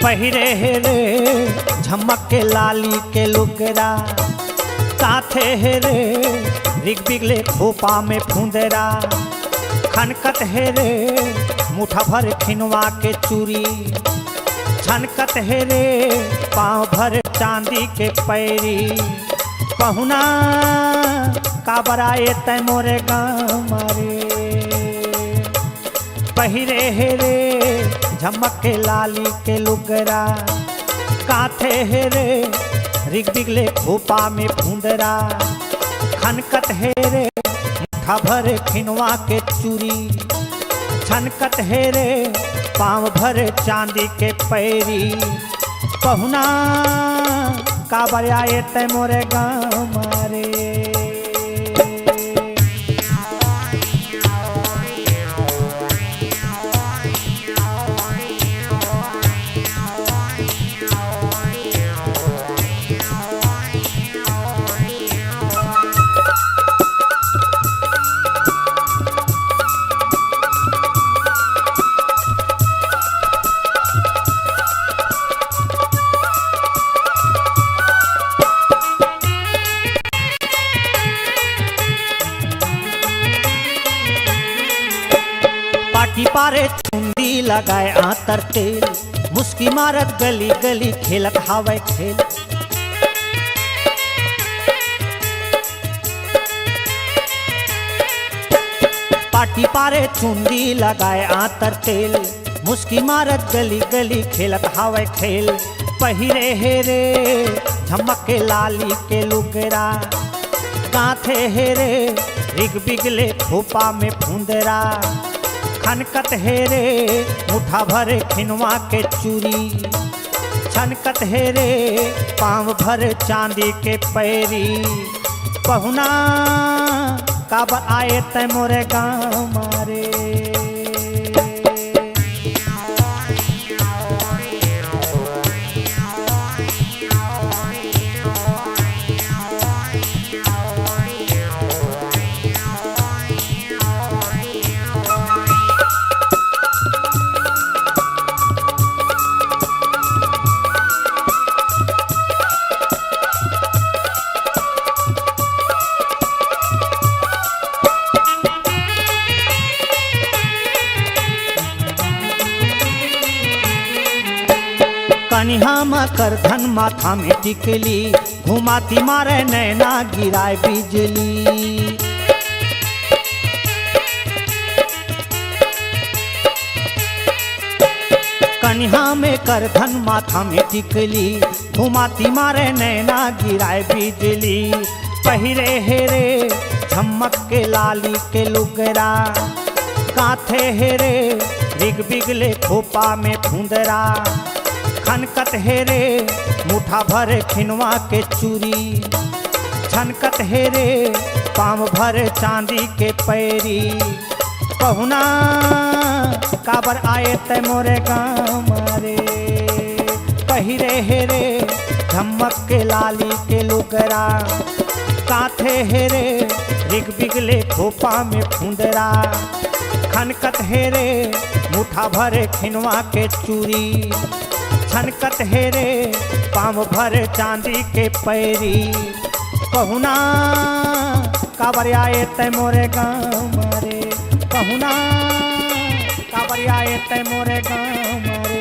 पहिरे हे रे झमक के लाली के लुगरा, काथे हे रे रिग बिगले खोपा में फुंदरा, खनकत हे रे मुठा भर खिनवा के चूरी, छनकत हे रे पाँव भर चांदी के पैरी, पहुना काबराए तै मोरे गाँव रे। पहिरे हे रे झमक के लाली के लुगरा, काथे हे रे रिग बिगले खोपा में फुंदरा, खनकत हे रे मुठा भर खिनवा के चूरी, छनकत हे रे पाँव भर चांदी के पैरी, पहुना काबर आए तै मोरे गाँव रे। पाटी पारे चुंदी लगाए आतर तेल, मुस्की मारत गली गली खेलत हावे खेल। पाटी पारे चुंदी लगाए आतर तेल, मुस्की मारत गली गली खेलत हावे खेल। पहिरे हे रे झमक के लाली के लुगरा, काथे हे रे रिग बिगले खोपा में फुंदरा, खनकत हे रे मुठा भर खिनवा के चूरी, छनकत हे रे पाँव भर चांदी के पैरी, पहुना काबर आए तै मोरे गाँव रे। कनिहा में करधन माथा में टिकली, घुमाती मारे नैना गिराए बिजली। कनिहा में करधन माथा में टिकली, घुमाती मारे नैना गिराए बिजली। पहिरे हे रे झमक के लाली के लुगरा, काथे हे रे रिग बिगले खोपा में फुंदरा, खनकत हे रे मुठा भर खिनवा के चूरी, छनकत हे रे पाँव भर चांदी के पैरी, पहुना काबर आए तै मोरे गाँव रे। पहिरे हे रे झमक के लाली के लुगरा, काथे हे रे रिग बिगले खोपा में फुंदरा, खनकत हे रे मुठा भर खिनवा के चूरी, छनकत हे रे पाँव भर चांदी के पैरी, पहुना काबर आए तै मोरे गाँव रे। पहुना काबर आए तै मोरे गाँव रे।